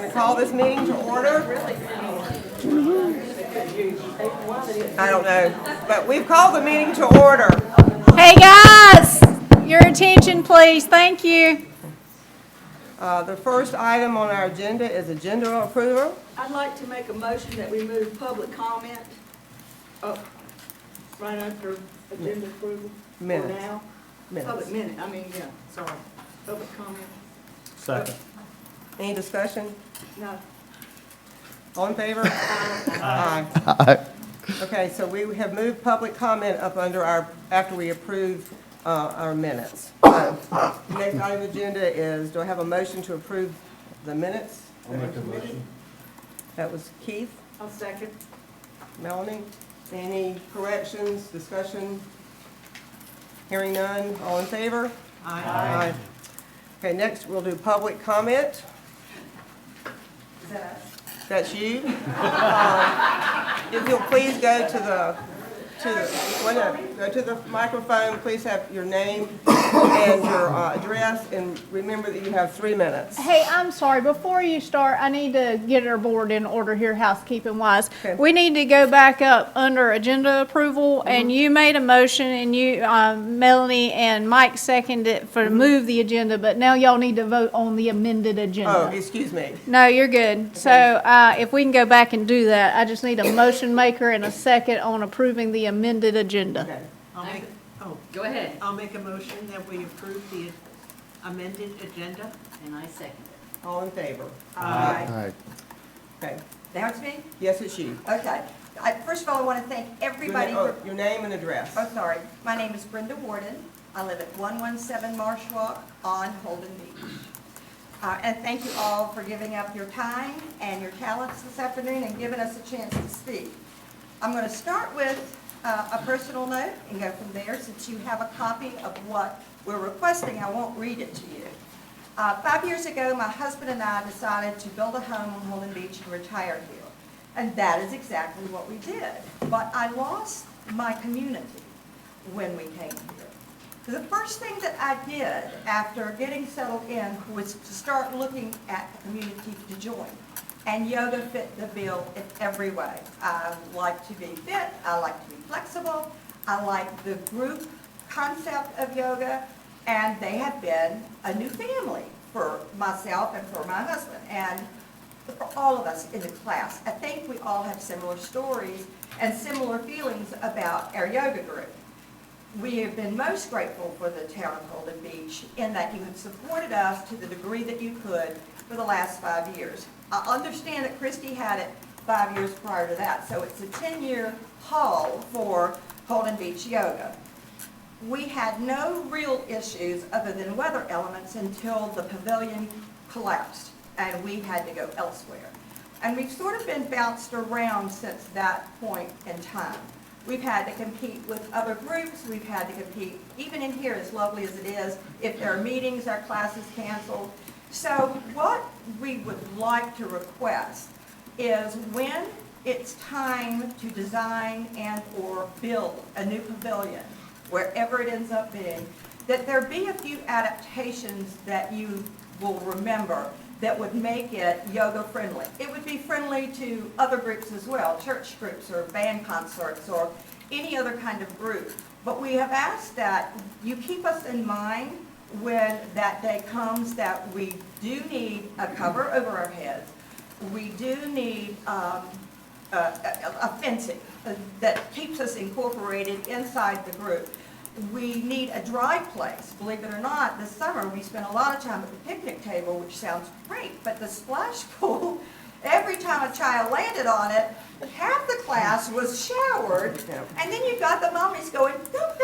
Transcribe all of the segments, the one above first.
going to call this meeting to order. I don't know, but we've called the meeting to order. Hey guys, your attention please, thank you. The first item on our agenda is agenda approval. I'd like to make a motion that we move public comment up right after agenda approval. For Minutes. now. Minutes. Public minute, sorry, public comment. Second. Any discussion? No. All in favor? Aye. Okay, so we have moved public comment up under after we approve our minutes. Next item on the agenda is, do I have a motion to approve the minutes? I'll make a motion. That was Keith. I'll second. Melanie, any corrections, discussion? Hearing none, all in favor? Aye. Okay, next we'll do public comment. That's you. If you'll please go to the microphone, please have your name and your address, and remember that you have 3 minutes. Hey, I'm sorry, before you start, I need to get our board in order here housekeeping wise. Okay. We need to go back up under agenda approval, and you made a motion, and you, Melanie and Mike seconded it for move the agenda, but now y'all need to vote on the amended Oh, agenda. excuse me. No, you're good. So, if we can go back and do that, I just need a motion maker and a second on approving the amended agenda. Okay. Go ahead. I'll make a motion that we approve the amended agenda. And I second it. All in favor? Aye. Okay. Now it's me? Yes, it's you. Okay. First of all, I want to thank everybody for, Your name and address. oh, sorry. My name is Brenda Warden. I live at 117 Marsh Walk on Holden Beach. And thank you all for giving up your time and your talents this afternoon and giving us a chance to speak. I'm going to start with a personal note and go from there. Since you have a copy of what we're requesting, I won't read it to you. 5 years ago, my husband and I decided to build a home on Holden Beach and retire here. And that is exactly what we did. But I lost my community when we came here. The first thing that I did after getting settled in was to start looking at the community to join. And yoga fit the bill in every way. I like to be fit, I like to be flexible, I like the group concept of yoga, and they have been a new family for myself and for my husband, and for all of us in the class. I think we all have similar stories and similar feelings about our yoga group. We have been most grateful for the town of Holden Beach in that you have supported us to the degree that you could for the last 5 years. I understand that Christy had it 5 years prior to that, so it's a 10-year haul for Holden Beach Yoga. We had no real issues other than weather elements until the pavilion collapsed and we had to go elsewhere. And we've sort of been bounced around since that point in time. We've had to compete with other groups, we've had to compete, even in here, as lovely as it is, if there are meetings, our class is canceled. So what we would like to request is when it's time to design and or build a new pavilion, wherever it ends up being, that there be a few adaptations that you will remember that would make it yoga friendly. It would be friendly to other groups as well, church groups or band concerts or any other kind of group. But we have asked that you keep us in mind when that day comes, that we do need a cover over our heads. We do need a fencing that keeps us incorporated inside the group. We need a dry place. Believe it or not, this summer we spent a lot of time at the picnic table, which sounds great, but the splash pool, every time a child landed on it, half the class was showered, and then you got the mommies going, don't,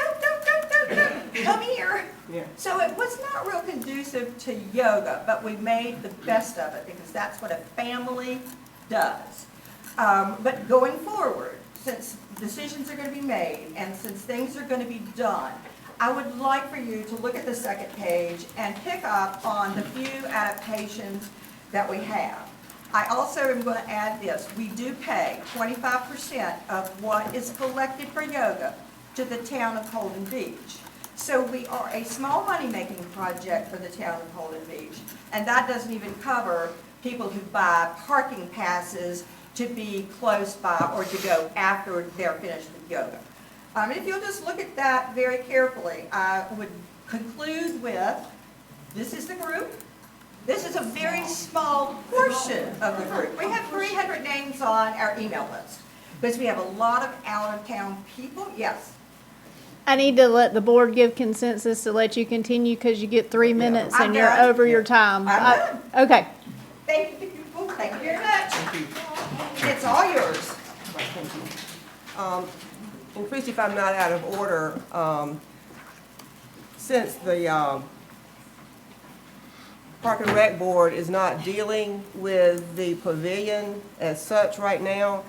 come here. Yeah. So it was not real conducive to yoga, but we made the best of it because that's what a family does. But going forward, since decisions are going to be made and since things are going to be done, I would like for you to look at the second page and pick up on the few adaptations that we have. I also am going to add this. We do pay 25% of what is collected for yoga to the town of Holden Beach. So we are a small money-making project for the town of Holden Beach, and that doesn't even cover people who buy parking passes to be close by or to go after they're finished with yoga. And if you'll just look at that very carefully, I would conclude with, this is the group. This is a very small portion of the group. We have 300 names on our email list, because we have a lot of out-of-town people. Yes. I need to let the board give consensus to let you continue because you get 3 minutes I'm and you're done. over your time. I'm done. Okay. Thank you, people. Thank you very much. It's all yours. And Christie, if I'm not out of order, since the Park and Rec Board is not dealing with the pavilion as such right now,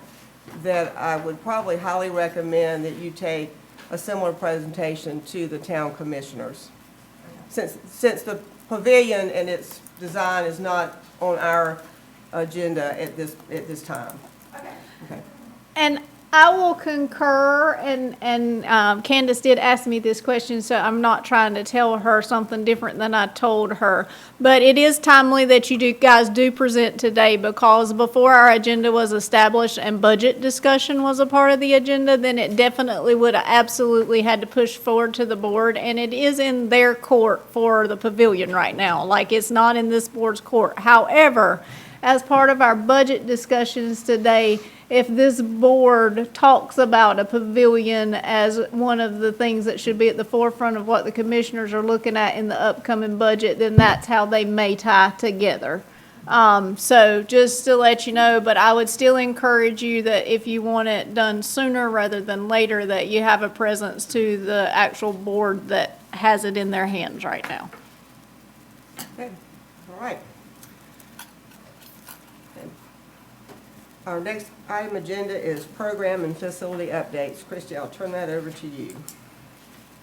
that I would probably highly recommend that you take a similar presentation to the town commissioners. Since the pavilion and its design is not on our agenda at this time. Okay. And I will concur, and Candace did ask me this question, so I'm not trying to tell her something different than I told her. But it is timely that you guys do present today, because before our agenda was established and budget discussion was a part of the agenda, then it definitely would have absolutely had to push forward to the board, and it is in their court for the pavilion right now. Like, it's not in this board's court. However, as part of our budget discussions today, if this board talks about a pavilion as one of the things that should be at the forefront of what the commissioners are looking at in the upcoming budget, then that's how they may tie together. So just to let you know, but I would still encourage you that if you want it done sooner rather than later, that you have a presence to the actual board that has it in their hands right now. Okay, all right. Our next item agenda is program and facility updates. Christie, I'll turn that over to you.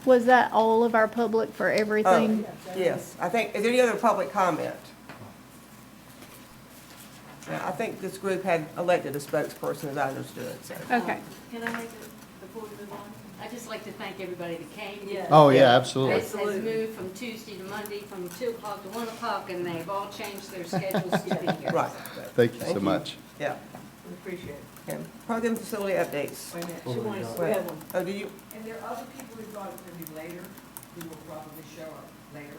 Was that all of our public for everything? Yes, I think, is there any other public comment? Yeah, I think this group had elected a spokesperson, as I understood, so. Okay. Can I make it before we move on? I'd just like to thank everybody that came. Yeah. Oh, yeah, absolutely. This has moved from Tuesday to Monday, from 2 o'clock to 1 o'clock, and they've all changed their schedules to be here. Right. Thank you so much. Yeah. We appreciate it. Okay. Program facility updates. Wait a minute, she wants, we have one. Oh, do you, And there are other people who thought it would be later, who will probably show up later.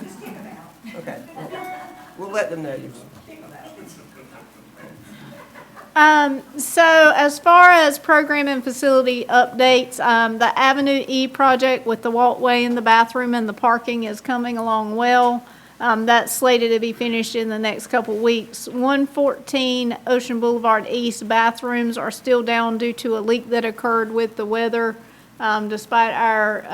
Just kick them out. okay. We'll let them know you. Kick them out. So as far as program and facility updates, the Avenue E project with the walkway and the bathroom and the parking is coming along well. That's slated to be finished in the next couple weeks. 114 Ocean Boulevard East bathrooms are still down due to a leak that occurred with the weather. Despite our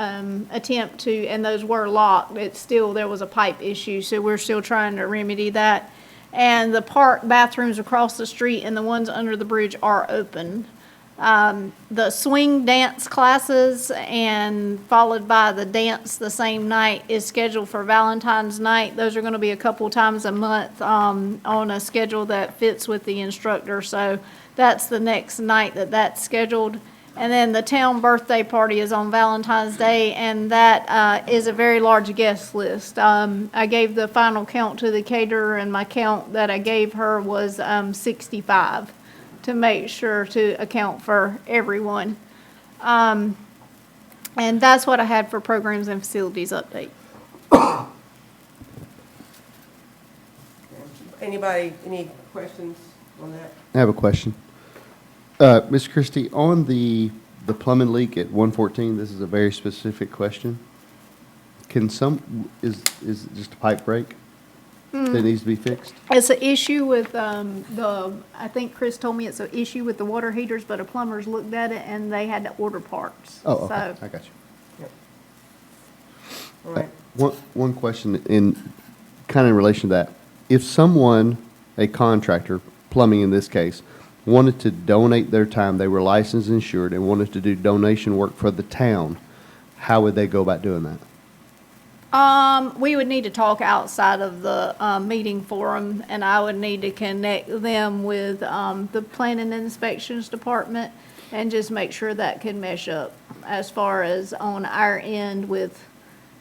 attempt to, and those were locked, there was a pipe issue, so we're still trying to remedy that. And the park bathrooms across the street and the ones under the bridge are open. The swing dance classes and followed by the dance the same night is scheduled for Valentine's night. Those are going to be a couple times a month on a schedule that fits with the instructor. So that's the next night that's scheduled. And then the town birthday party is on Valentine's Day, and that is a very large guest list. I gave the final count to the caterer, and my count that I gave her was 65 to make sure to account for everyone. And that's what I had for programs and facilities update. Anybody, any questions on that? I have a question. Ms. Christie, on the plumbing leak at 114, this is a very specific question. Is it just a pipe break that needs to be fixed? It's an issue with I think Chris told me it's an issue with the water heaters, but a plumber's looked at it and they had to order parts. Oh, okay, So I got you. All right. One question kind of in relation to that. If someone, a contractor, plumbing in this case, wanted to donate their time, they were licensed and insured, and wanted to do donation work for the town, how would they go about doing that? we would need to talk outside of the meeting forum, and I would need to connect them with the planning and inspections department and just make sure that can mesh up as far as on our end with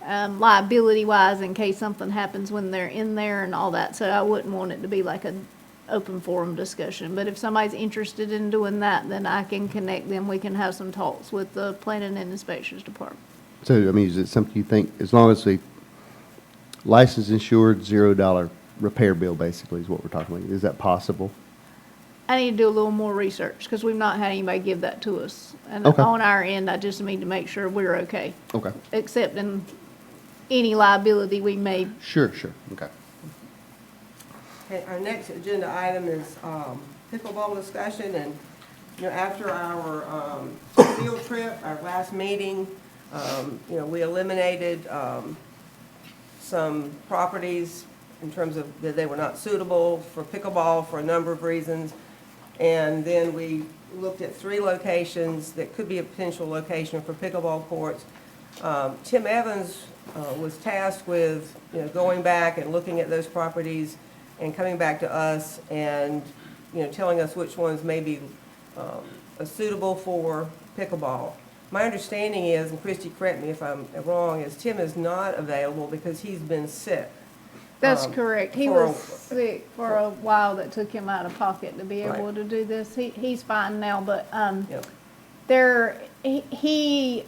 liability-wise in case something happens when they're in there and all that. So I wouldn't want it to be like an open forum discussion. But if somebody's interested in doing that, then I can connect them. We can have some talks with the Planning and Inspections Department. So, I mean, is it something you think, as long as the license insured, $0 repair bill basically is what we're talking about, is that possible? I need to do a little more research because we've not had anybody give that to us. And Okay. on our end, I just need to make sure we're okay, Okay. accepting any liability we may. Sure, okay. Okay, our next agenda item is pickleball discussion, and, you know, after our field trip, our last meeting, you know, we eliminated some properties in terms of that they were not suitable for pickleball for a number of reasons. And then we looked at 3 locations that could be a potential location for pickleball courts. Tim Evans was tasked with, you know, going back and looking at those properties and coming back to us and, you know, telling us which ones may be suitable for pickleball. My understanding is, and Christie, correct me if I'm wrong, is Tim is not available because he's been sick. That's correct. He for a- was sick for a while. That took him out of pocket to be able Right. to do this. He's fine now, but Yep. he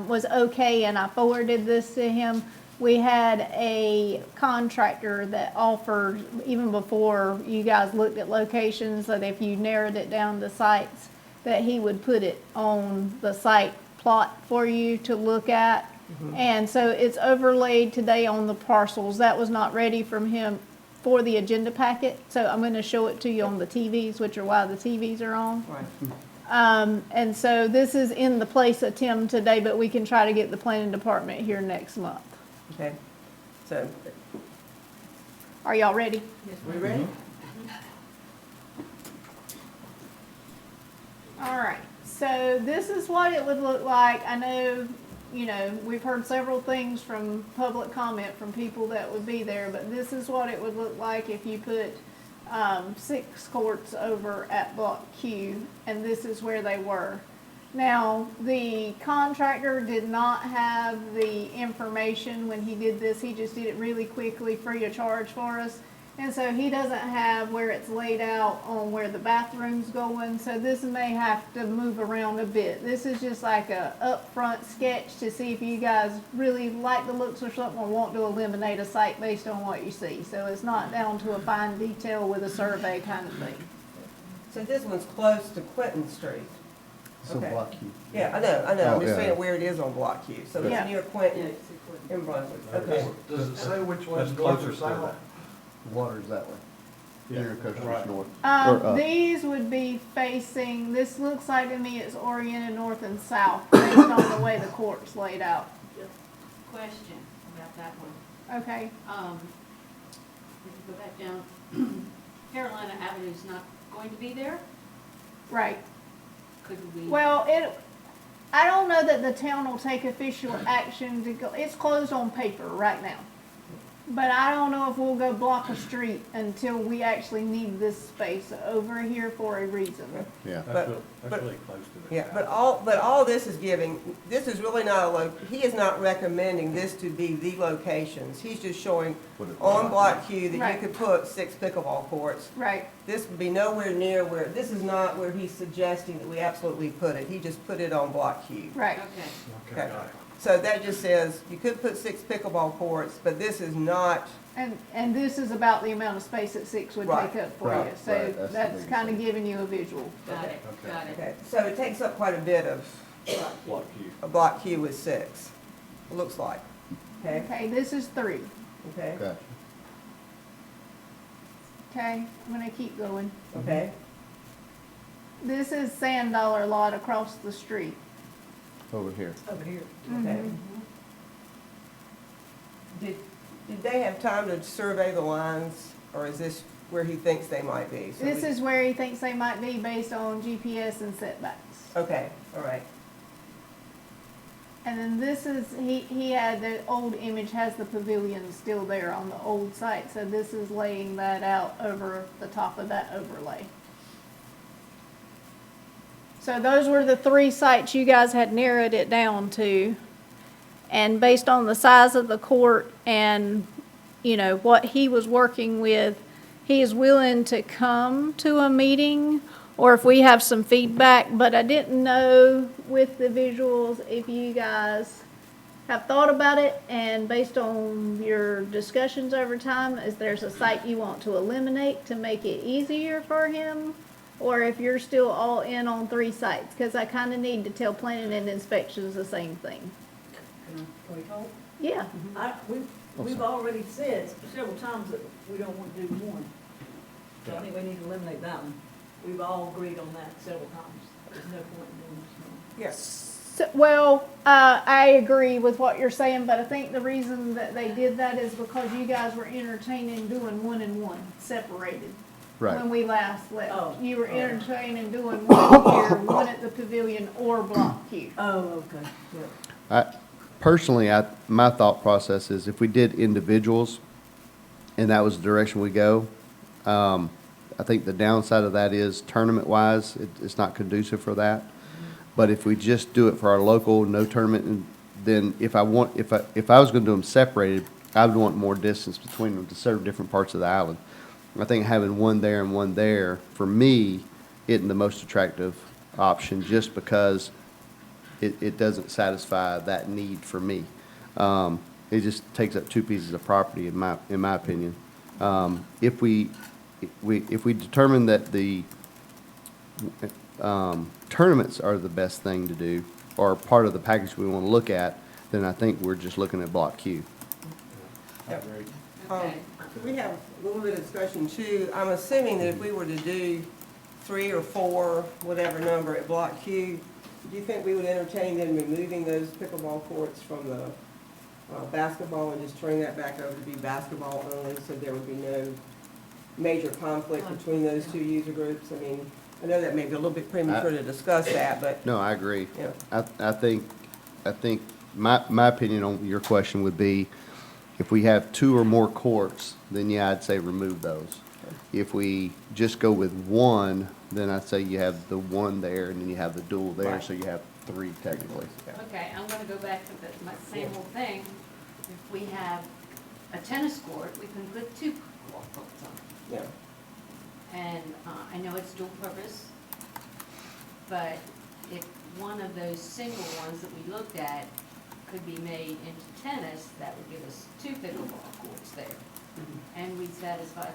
was okay, and I forwarded this to him. We had a contractor that offered, even before you guys looked at locations, that if you narrowed it down to sites, that he would put it on the site plot for you to look at. And so it's overlaid today on the parcels. That was not ready from him for the agenda packet, so I'm gonna show it to you on the TVs, which are why the TVs are on. Right. And so this is in the place of Tim today, but we can try to get the planning department here next month. Okay. So, Are y'all ready? we ready? All right, so this is what it would look like. I know, you know, we've heard several things from public comment from people that would be there, but this is what it would look like if you put 6 courts over at Block Q, and this is where they were. Now, the contractor did not have the information when he did this. He just did it really quickly, free of charge for us. And so he doesn't have where it's laid out on where the bathroom's going, so this may have to move around a bit. This is just like a upfront sketch to see if you guys really like the looks or something, or want to eliminate a site based on what you see. So it's not down to a fine detail with a survey kind of thing. So this one's close to Quentin Street. So Okay. Block Q. Yeah, I know, Oh, I'm just yeah. saying where it is on Block Q. So Yeah. it's near Quentin in Brunswick. Okay. Does it say which one's one's north or closer to south? that? Water's that way. Yeah, Near Coast right. North. Or up. These would be facing, this looks like to me it's oriented north and south based on the way the court's laid out. Question about that one. Okay, If you go back down, Carolina Avenue's not going to be there? right. Could we? Well, I don't know that the town will take official action to go, it's closed on paper right now. But I don't know if we'll go block a street until we actually need this space over here for a reason. Yeah. But- That's but- really close to it. Yeah, but all this is giving, this is really not he is not recommending this to be the locations. He's just showing on Block Q that you Right. could put 6 pickleball courts. Right, This would be nowhere near where, this is not where he's suggesting that we absolutely put it. He just put it on Block Q. right. Okay. Okay. So that just says, you could put 6 pickleball courts, but this is not, And this is about the amount of space that 6 would Right, take up for you. right, So right, that's the that's biggest kind of thing. giving you a visual. Got it, got it. okay. So it takes up quite a bit of Block Q. a Block Q with 6, it looks like. Okay, Okay, this is 3. okay, Gotcha. Okay, I'm gonna keep going. okay. This is Sand Dollar Lot across the street. Over here. Over here. Mm-hmm. Okay. Did they have time to survey the lines, or is this where he thinks they might be? So This we- is where he thinks they might be based on GPS and setbacks. Okay, all right. And then this is, he had, the old image has the pavilion still there on the old site, so this is laying that out over the top of that overlay. So those were the 3 sites you guys had narrowed it down to. And based on the size of the court and, you know, what he was working with, he is willing to come to a meeting or if we have some feedback, but I didn't know with the visuals if you guys have thought about it and based on your discussions over time, is there's a site you want to eliminate to make it easier for him? Or if you're still all in on 3 sites, because I kind of need to tell planning and inspections the same thing. Can we talk? Yeah. We've already said several times that we don't want to do one. So I think we need to eliminate that one. We've all agreed on that several times. There's no point in doing this one. Yes. So, well, I agree with what you're saying, but I think the reason that they did that is because you guys were entertaining doing 1 and 1 separated. Right. When we last left. Oh. You were entertaining doing 1 here, 1 at the pavilion or block Q. Oh, okay, yeah. Personally, my thought process is if we did individuals and that was the direction we go, I think the downside of that is tournament-wise, it's not conducive for that. But if we just do it for our local, no tournament, and then if I was gonna do them separated, I would want more distance between them to serve different parts of the island. I think having 1 there and 1 there, for me, isn't the most attractive option, just because it doesn't satisfy that need for me. It just takes up 2 pieces of property, in my opinion. If we determine that the tournaments are the best thing to do, or part of the package we want to look at, then I think we're just looking at Block Q. Yep. Okay. We have a little bit of discussion too. I'm assuming that if we were to do 3 or 4, whatever number at Block Q, do you think we would entertain them removing those pickleball courts from the basketball and just turning that back over to be basketball only, so there would be no major conflict between those 2 user groups? I mean, I know that may be a little bit premature to discuss that, but, No, I agree. yeah. I think my opinion on your question would be, if we have 2 or more courts, then yeah, I'd say remove those. If we just go with 1, then I'd say you have the 1 there and then you have the dual there, Right. so you have 3 technically. Okay, I'm gonna go back to my same old thing. If we have a tennis court, we can put 2 pickleball courts on. Yeah. And I know it's dual purpose, but if one of those single ones that we looked at could be made into tennis, that would give us 2 pickleball courts there. And we'd satisfy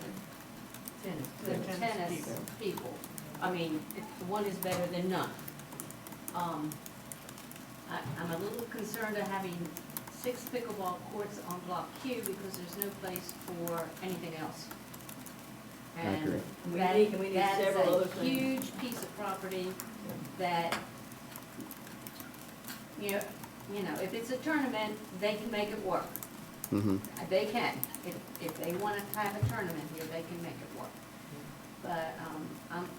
the tennis people. I mean, one is better than none. I'm a little concerned of having 6 pickleball courts on Block Q because there's no place for anything else. And agree. We that need that is several other a things. huge piece of property that, you know, if it's a tournament, they can make it work. Mm-hmm. They can. If they want to have a tournament here, they can make it work. But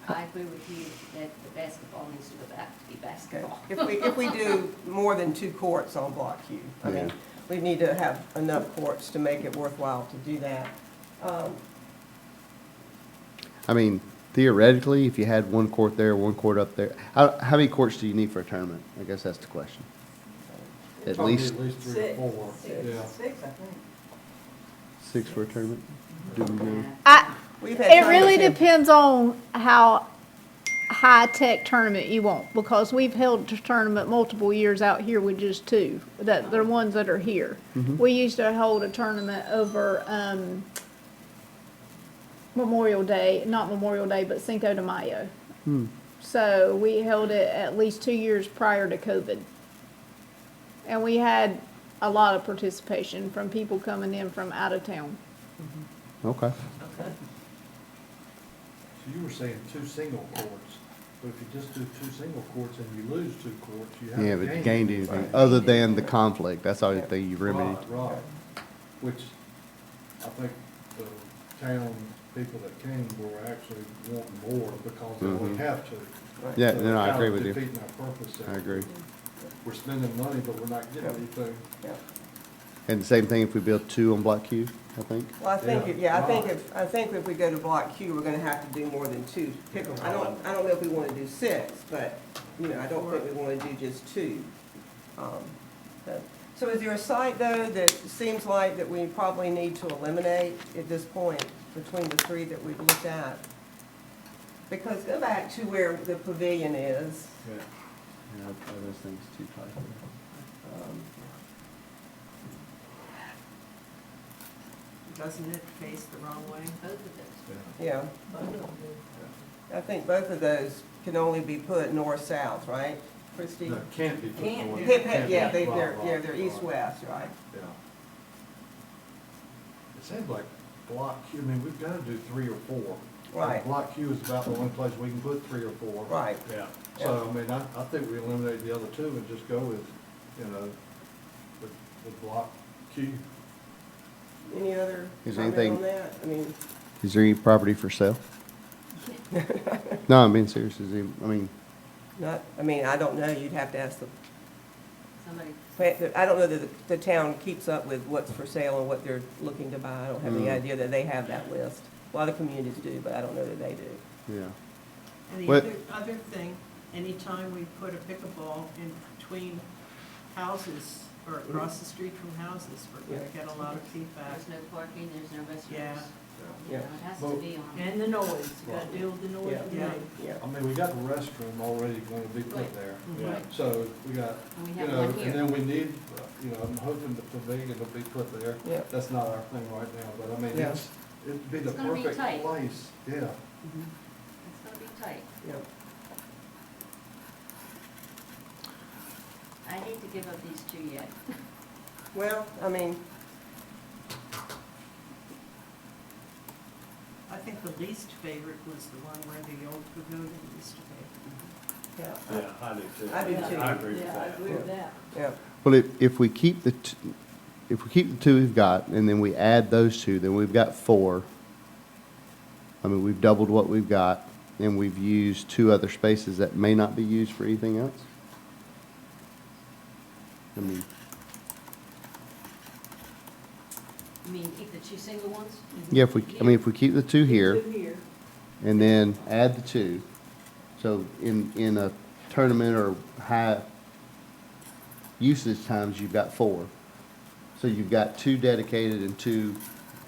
I agree with you that the basketball needs to go back to be Okay. basketball. If we do more than 2 courts on Block Q, I mean, Yeah. we need to have enough courts to make it worthwhile to do that. I mean, theoretically, if you had 1 court there, 1 court up there, how many courts do you need for a tournament? I guess that's the question. At Probably least At least 3 or Six. 4, yeah. 6, I think. 6 for a tournament? Do we know? We've had It really times- depends on how high-tech tournament you want, because we've held a tournament multiple years out here with just 2, that, they're ones that are here. We used to hold a tournament over, Memorial Day, not Memorial Day, but Cinco de Mayo. So we held it at least 2 years prior to COVID. And we had a lot of participation from people coming in from out of town. Okay. Okay. So you were saying 2 single courts, but if you just do 2 single courts and you lose 2 courts, you haven't Yeah, gained but gained anything. anything, other than the conflict, that's the only thing you remedied. Right, right. Which I think the town people that came were actually wanting more because they only Mhm. have to. Yeah, So no, I it's agree kind with of you. defeating our purpose there. I agree. We're spending money, but we're not getting anything. Yeah. And the same thing if we build 2 on Block Q, I think? Well, I think, Yeah. I think if we go to Block Q, we're gonna have to do more than 2 pickle. I don't know if we wanna do 6, but, you know, I don't think we wanna do just 2. But So is there a site, though, that seems like that we probably need to eliminate at this point between the three that we've looked at? Because go back to where the pavilion is. Yeah. Yeah, those things too tight. Doesn't it face the wrong way? Both of those. Yeah, I think both of those can only be put north-south, right, Christie? No, can't be put Can't north. do. Yeah, Can't be- they're, right, yeah, right, they're right. east-west, right? Yeah. It seems like block Q, I mean, we've gotta do 3 or 4. Right. Block Q is about the only place we can put 3 or 4. Right. Yeah. So, I mean, I think we eliminate the other two and just go with, you know, with block Q. Any other Is there comment anything- on that? I mean, Is there any property for sale? No, I'm being serious. Is there, I mean, not, I mean, I don't know, you'd have to ask the, Somebody, I don't know that the town keeps up with what's for sale and what they're looking to buy. I don't have any idea that they have that list. A lot of communities do, but I don't know that they do. yeah. And the What- other thing, anytime we put a pickleball in between houses or across the street from houses, we're gonna get a lot of feedback. there's no parking, there's no restrooms. Yeah. You know, it has to Well- be on. And the noise, you gotta deal with the noise Yeah, at yeah, night. yeah. I mean, we got the restroom already gonna be put Right. there. Right. So we got, And we you have know, one and here. then we need, you know, I'm hoping the pavilion will be put there. Yeah. That's not our thing right now, but I mean, Yeah. it'd be the It's gonna be perfect tight. place, yeah. It's gonna be tight. Yeah. I hate to give up these two yet. Well, I mean, I think the least favorite was the one where the old pavilion used to be. yeah, Yeah, I do too. I do too. I agree with Yeah, I that. agree with that. yeah. Well, if we keep if we keep the two we've got, and then we add those two, then we've got 4. I mean, we've doubled what we've got, and we've used 2 other spaces that may not be used for anything else. I mean, You mean keep the two single ones? yeah, if we keep the 2 here, Two here. and then add the 2, so in a tournament or high usage times, you've got 4. So you've got 2 dedicated and 2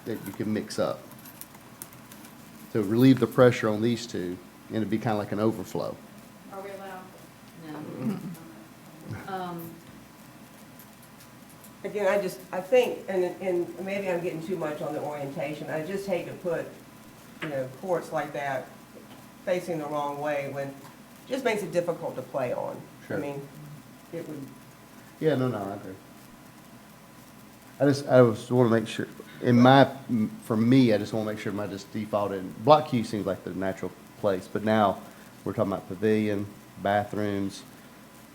that you can mix up. So relieve the pressure on these 2, and it'd be kind of like an overflow. Are we allowed? No. Again, I think, and maybe I'm getting too much on the orientation, I just hate to put, you know, courts like that facing the wrong way when, it just makes it difficult to play on. Sure. I mean, it would, Yeah, no, I agree. I just want to make sure, for me, I just want to make sure my just default in, Block Q seems like the natural place, but now we're talking about pavilion, bathrooms,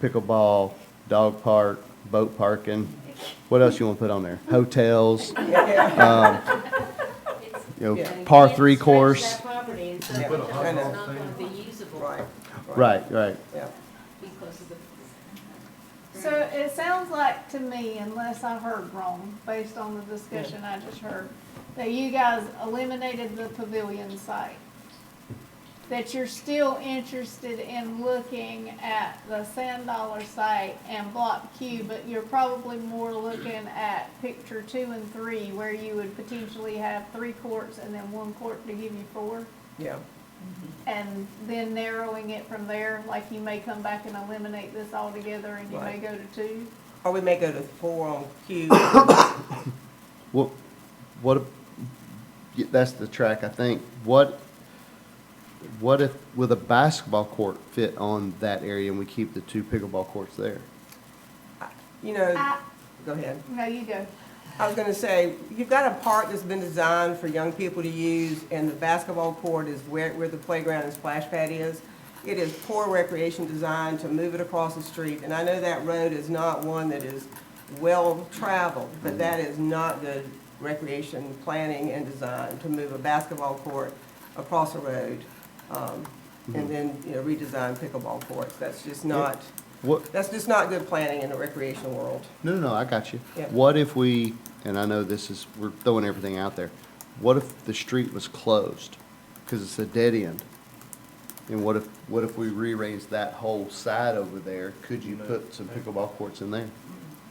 pickleball, dog park, boat parking. What else you want to put on there? Hotels, Yeah. par 3 course. That property and so Yeah. it's I know. not gonna be usable. right. Right. Yeah. Because of the. So it sounds like to me, unless I heard wrong, based on the discussion I just heard, that you guys eliminated the pavilion site. That you're still interested in looking at the Sand Dollar site and Block Q, but you're probably more looking at picture 2 and 3, where you would potentially have 3 courts and then 1 court to give you 4. Yeah. And then narrowing it from there, like you may come back and eliminate this altogether and you may Right. go to 2. Or we may go to 4 on Q. What, yeah, that's the track, I think. What if, will a basketball court fit on that area and we keep the 2 pickleball courts there? You know, I- go ahead. No, you go. I was gonna say, you've got a park that's been designed for young people to use, and the basketball court is where the playground and splash pad is. It is poor recreation design to move it across the street, and I know that road is not one that is well-traveled, but that is not good recreation planning and design, to move a basketball court across a road, and then, you know, redesign pickleball courts. That's just not, What, that's just not good planning in the recreational world. no, I got you. Yeah. What if we, and I know we're throwing everything out there, what if the street was closed? Because it's a dead end. And what if we rearranged that whole side over there? Could you put some pickleball courts in there?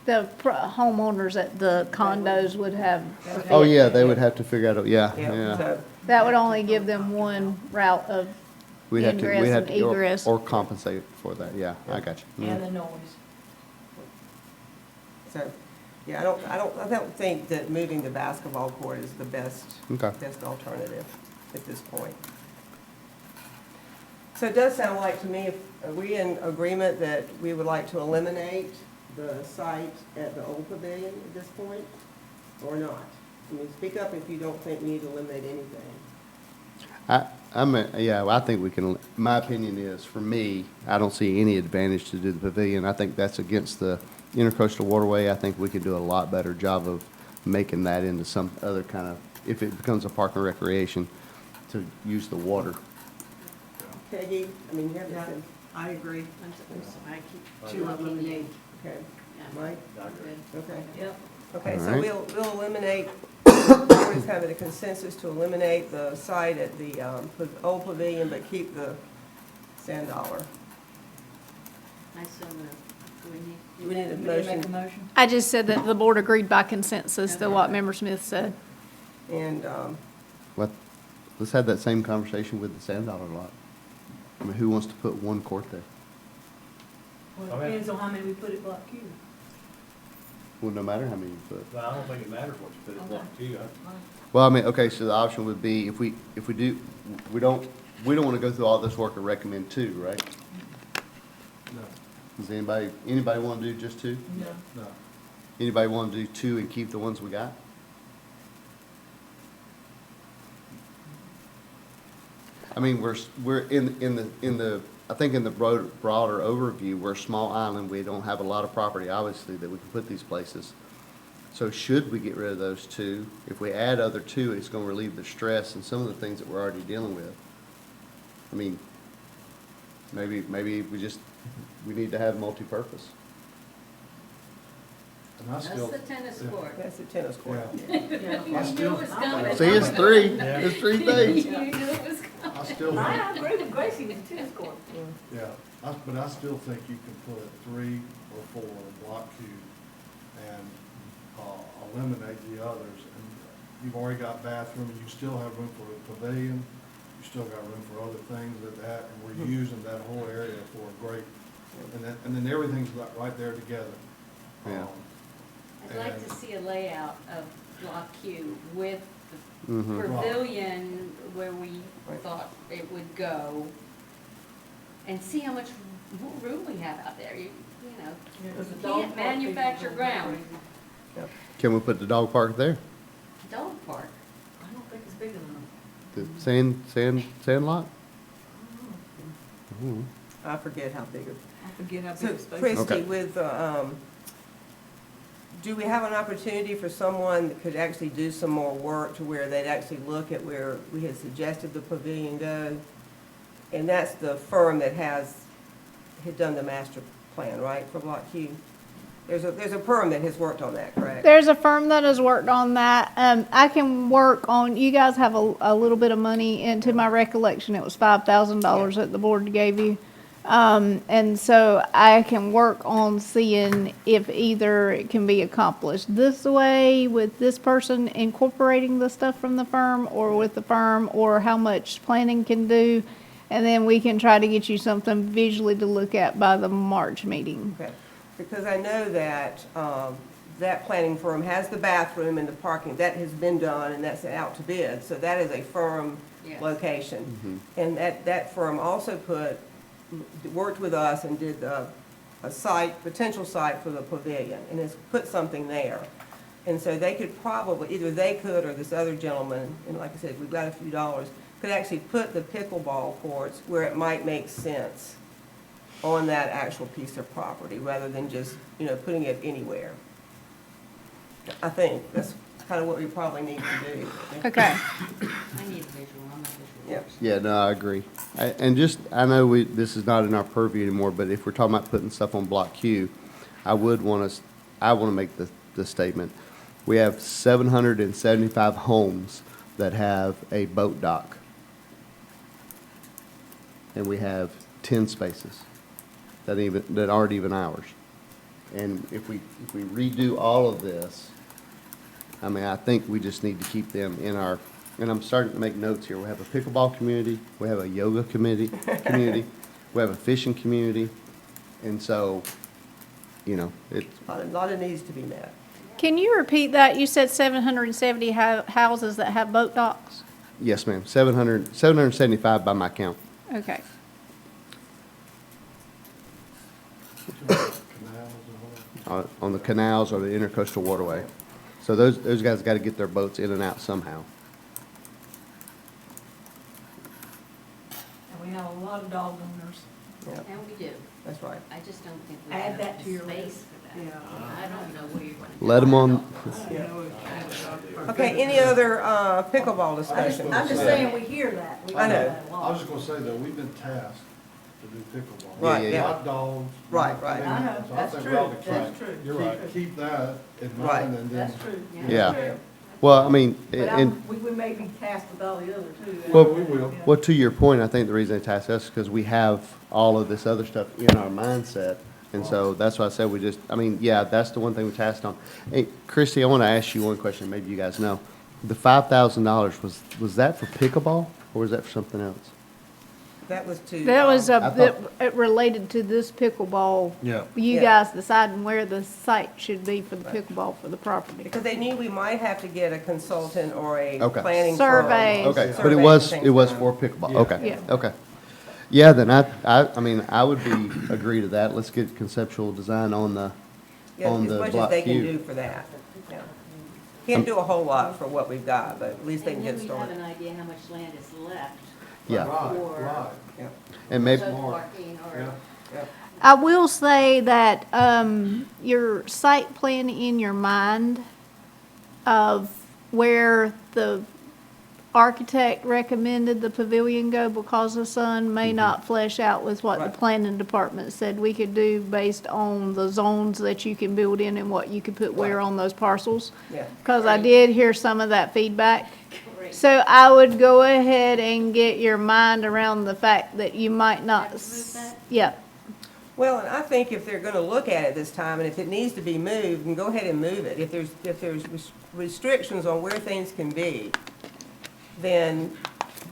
The homeowners at the condos would have. Oh, yeah, they would have to figure out, yeah, Yeah, yeah. so, That would only give them one route of We'd have to, ingress we'd have and to, egress. or compensate for that, yeah, I got you. And Mhm. the noise. so, yeah, I don't think that moving the basketball court is the best Okay. alternative at this point. So it does sound like to me, are we in agreement that we would like to eliminate the site at the old pavilion at this point, or not? I mean, speak up if you don't think we need to eliminate anything. Yeah, I think we can, my opinion is, for me, I don't see any advantage to do the pavilion. I think that's against the intercoastal waterway. I think we could do a lot better job of making that into some other kind of, if it becomes a park and recreation, to use the water. Peggy, I mean, you have Yeah. to, I agree. I keep To eliminate. okay, Yeah. Mike, Good. okay. Yep. Okay, All so right. we'll eliminate, the board is having a consensus to eliminate the site at the old pavilion, but keep the sand dollar. I so moved. Do we need? Do we need a We didn't make a motion? motion? I just said that the board agreed by consensus to what Member Smith said. And, Let's have that same conversation with the sand dollar lot. I mean, who wants to put one court there? Well, it depends on how many we put at Block Q. Well, no matter how many you put. Well, I don't think it matters what you put in block two. Well, I mean, okay, so the option would be, if we do, we don't want to go through all this work and recommend two, right? No, Does anybody want to do just two? No. no. Anybody want to do two and keep the ones we got? I mean, we're in the, I think in the broader overview, we're a small island. We don't have a lot of property, obviously, that we can put these places. So should we get rid of those two? If we add other two, it's going to relieve the stress and some of the things that we're already dealing with. I mean, maybe we need to have multi-purpose. And I That's still, the tennis yeah. court. that's the tennis court. yeah, Yeah. I still, was coming. See, it's three. It's three things. You knew it was coming. I still, I agree with Gracie with the tennis court. yeah, but I still think you can put 3 or 4 in block Q and eliminate the others. And you've already got bathroom, and you still have room for a pavilion, you still got room for other things and we're using that whole area for a great, and then everything's right there together. Yeah. I'd like to see a layout of Block Q with the Mhm. pavilion where we Right. thought it would go, and see how much more room we have out there. You know, Because the you dog can't park people manufacture go ground. crazy. Can we put the dog park there? Dog park. I don't think it's big enough. The sand lot? Mhm. I forget how big of. I forget how big So the space is. Christie, Okay. with, do we have an opportunity for someone that could actually do some more work to where they'd actually look at where we had suggested the pavilion go? And that's the firm that had done the master plan, right, for Block Q? There's a firm that has worked on that, correct? There's a firm that has worked on that. I can work on, you guys have a little bit of money, and to my recollection, it was $5,000 that the board gave you. And so I can work on seeing if either it can be accomplished this way with this person incorporating the stuff from the firm, or with the firm, or how much planning can do. And then we can try to get you something visually to look at by the March meeting. Okay, because I know that, that planning firm has the bathroom and the parking, that has been done and that's out to bid, so that is a firm Yes. location. And that firm also worked with us and did a potential site for the pavilion, and has put something there. And so they could probably, either they could or this other gentleman, and like I said, we've got a few dollars, could actually put the pickleball courts where it might make sense on that actual piece of property, rather than just, putting it anywhere. I think that's kind of what we probably need to do. Okay. I need a visual, I'm not visual. Yep. Yeah, no, I agree. I know this is not in our purview anymore, but if we're talking about putting stuff on Block Q, I want to make the statement. We have 775 homes that have a boat dock. And we have 10 spaces that aren't even ours. And if we redo all of this, I mean, I think we just need to keep them in our, and I'm starting to make notes here. We have a pickleball community, we have a yoga committee, we have a fishing community, and so, you know, it, A lot of needs to be met. Can you repeat that? You said 770 houses that have boat docks? yes, ma'am, 775 by my count. Okay. Canals and all that. On the canals or the intercoastal waterway. So those guys got to get their boats in and out somehow. And we have a lot of dog owners. Yeah, And we do. that's right. I just don't think we Add have that the to your space list. for that. Yeah. I don't know where you're gonna. Let them on, Okay, any other pickleball discussion? I'm just saying, we hear that. We I hear know. that a I lot. was just gonna say that we've been tasked to do pickleball. Right, yeah. Not dogs. Right, right. I know, So that's think true, we ought to that's keep- true. You're right, keep that in Right. mind and then. That's true. yeah. Well, I mean, But and, we may be tasked with all the other too. Well, we will. Yeah. well, to your point, I think the reason they tasked us is because we have all of this other stuff in our mindset. And so that's why I said we just, I mean, yeah, that's the one thing we tasked on. Hey, Christy, I want to ask you one question, maybe you guys know. The $5,000, was that for pickleball or was that for something else? That was to. That was, I thought- it related to this pickleball. Yeah. You Yeah. guys deciding where the site should be for the pickleball for the property. Because they knew we might have to get a consultant or a Okay. planning firm. Surveys. Okay, but Surveys and it was things for done. pickleball, Yeah. okay, Yeah. okay. Yeah, then I mean, I would agree to that. Let's get conceptual design on the, Yeah, on as the much as block they can Q. do for that. Yeah. Can't do a whole lot for what we've got, but at least they can get And then we have started. an idea how much land is left. Yeah. Right, For right, Yeah, And maybe, boat parking yeah. or. yeah. I will say that, your site plan in your mind of where the architect recommended the pavilion go because the sun may not flesh out with what the Right. planning department said we could do based on the zones that you can build in and what you could put where Right. on those parcels. Yeah. Because I did hear some of that feedback. Great. So I would go ahead and get your mind around the fact that you might not. Have to move that? Yeah, Well, and I think if they're gonna look at it this time, and if it needs to be moved, then go ahead and move it. If there's restrictions on where things can be, then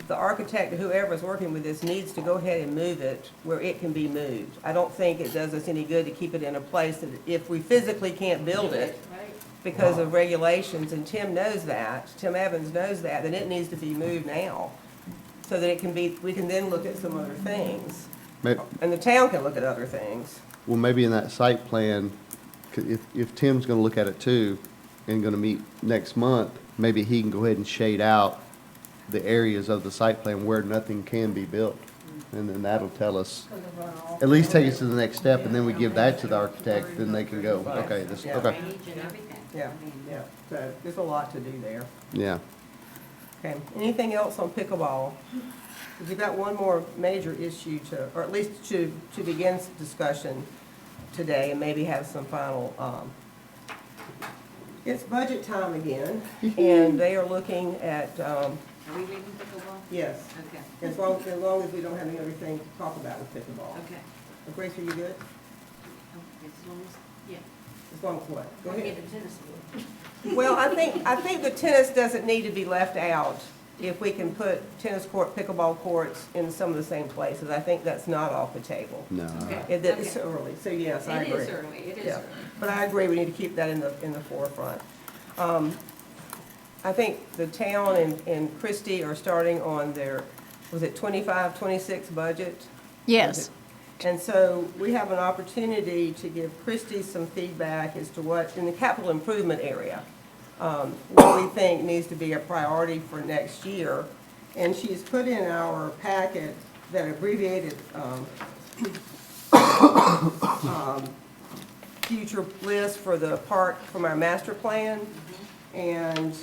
the architect, or whoever's working with this, needs to go ahead and move it where it can be moved. I don't think it does us any good to keep it in a place that if we physically can't build it Right. because of regulations, and Tim knows that, Tim Evans knows that, then it needs to be moved now. So that it can be, we can then look at some other things. And the town can look at other things. well, maybe in that site plan, if Tim's gonna look at it too, and gonna meet next month, maybe he can go ahead and shade out the areas of the site plan where nothing can be built. And then that'll tell us, at least take us to the next step, and then we give that to the architect, then they can go, okay, this, Yeah. okay, Drainage and everything. Yeah, I mean, yeah, so there's a lot to do there. yeah. Okay, anything else on pickleball? We've got one more major issue to, or at least to begin discussion today and maybe have some final, it's budget time again, and they are looking at, Are we leaving pickleball? yes, Okay, as long as we don't have any other thing to talk about with pickleball. okay. Grace, are you good? As long as, yeah. As long as what? Go We'll ahead. get the tennis court. Well, I think the tennis doesn't need to be left out if we can put tennis court, pickleball courts in some of the same places. I think that's not off the table. No. Okay. It's early, so yes, I agree. It is early, it is Yeah, early. but I agree, we need to keep that in the forefront. I think the town and Christie are starting on their, was it 25, 26 budget? yes. And so we have an opportunity to give Christie some feedback as to what, in the capital improvement area, what we think needs to be a priority for next year. And she's put in our packet that abbreviated future list for the park from our master plan. And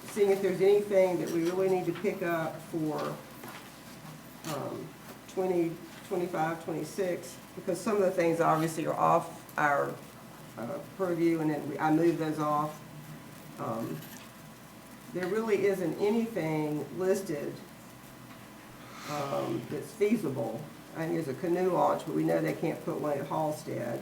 seeing if there's anything that we really need to pick up for 25, 26, because some of the things obviously are off our purview, and then I moved those off. There really isn't anything listed that's feasible. I think there's a canoe launch, but we know they can't put one at Halstead.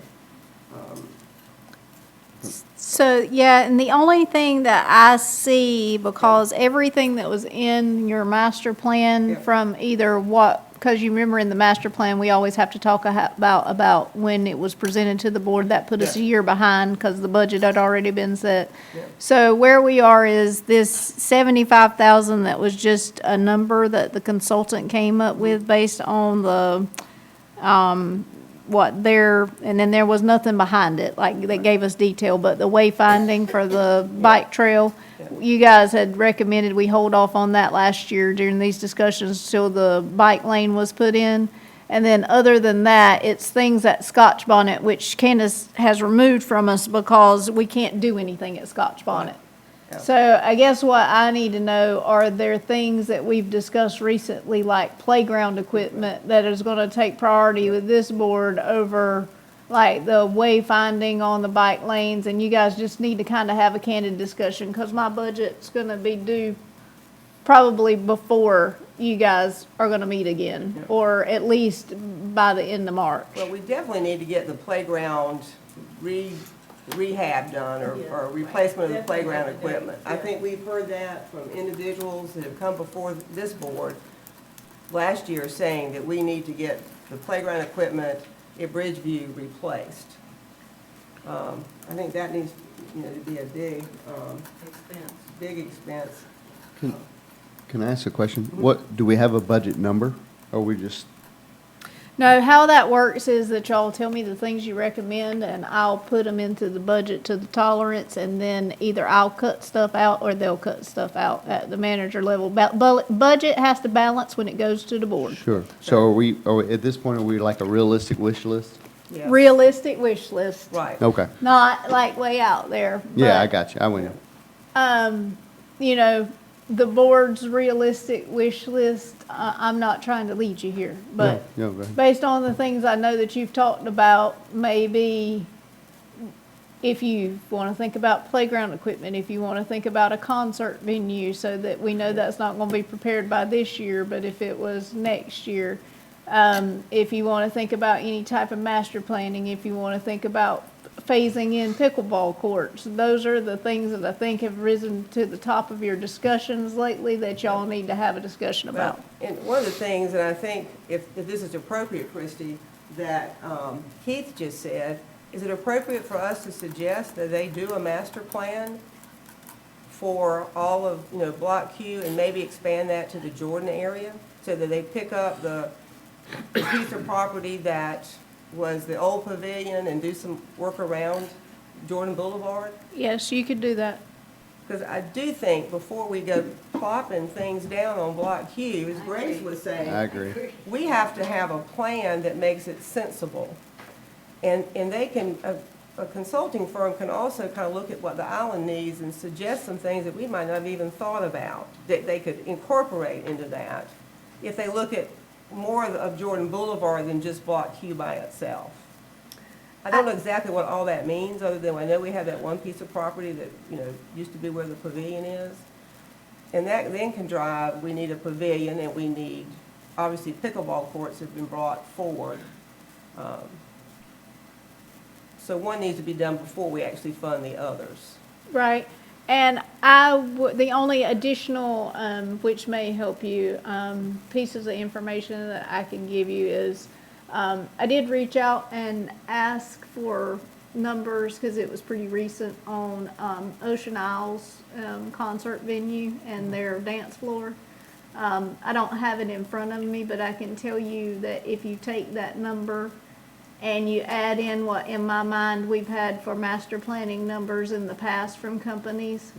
So, yeah, and the only thing that I see, because everything that was in your master plan Yeah. from either what, because you remember in the master plan, we always have to talk about when it was presented to the board, that put us a Yeah. year behind because the budget had already been set. Yeah. So where we are is this 75,000 that was just a number that the consultant came up with based on the, and then there was nothing behind it, like, they gave us detail, but the wayfinding for the bike trail, you guys had recommended we hold off on that last year during these discussions till the bike lane was put in. And then other than that, it's things at Scotch Bonnet, which Candace has removed from us because we can't do anything at Scotch Bonnet. Yeah. So I guess what I need to know, are there things that we've discussed recently, like playground equipment, that is gonna take priority with this board over, like, the wayfinding on the bike lanes? And you guys just need to kind of have a candid discussion, because my budget's gonna be due probably before you guys are gonna meet again, Yeah. or at least by the end of March. Well, we definitely need to get the playground rehab done, or Yeah. replacement of the Definitely playground up to date, equipment. I yeah. think we've heard that from individuals that have come before this board last year saying that we need to get the playground equipment at Bridgeview replaced. I think that needs, to be a Expense. big expense. Can I ask a question? What, do we have a budget number? Or we just, No, how that works is that y'all tell me the things you recommend, and I'll put them into the budget to the tolerance, and then either I'll cut stuff out or they'll cut stuff out at the manager level. Budget has to balance when it goes to the board. sure. So at this point, are we like a realistic wish list? Yeah. Realistic wish list, Right. Okay. not like way out there. Yeah, I but, got you. I went. The board's realistic wish list, I'm not trying to lead you here, but No, go ahead. based on the things I know that you've talked about, maybe if you want to think about playground equipment, if you want to think about a concert venue, so that we know that's not going to be prepared by this year, but if it was next year, if you want to think about any type of master planning, if you want to think about phasing in pickleball courts, those are the things that I think have risen to the top of your discussions lately that y'all need to have a discussion about. Well, and one of the things, and I think if this is appropriate, Christie, that Keith just said, is it appropriate for us to suggest that they do a master plan for all of, Block Q, and maybe expand that to the Jordan area, so that they pick up the piece of property that was the old pavilion and do some work around Jordan Boulevard? Yes, you could do that. Because I do think before we go plopping things down on Block Q, as Grace was saying, I agree. we have to have a plan that makes it sensible. And they can, a consulting firm can also kind of look at what the island needs and suggest some things that we might not have even thought about, that they could incorporate into that, if they look at more of Jordan Boulevard than just Block Q by itself. I don't know exactly what all that means, other than I know we have that one piece of property that, used to be where the pavilion is. And that then can drive, we need a pavilion, and we need, obviously, pickleball courts have been brought forward. So one needs to be done before we actually fund the others. Right, and the only additional, which may help you, pieces of information that I can give you is, I did reach out and ask for numbers, because it was pretty recent, on Ocean Isles concert venue and their dance floor. I don't have it in front of me, but I can tell you that if you take that number and you add in what, in my mind, we've had for master planning numbers in the past from companies,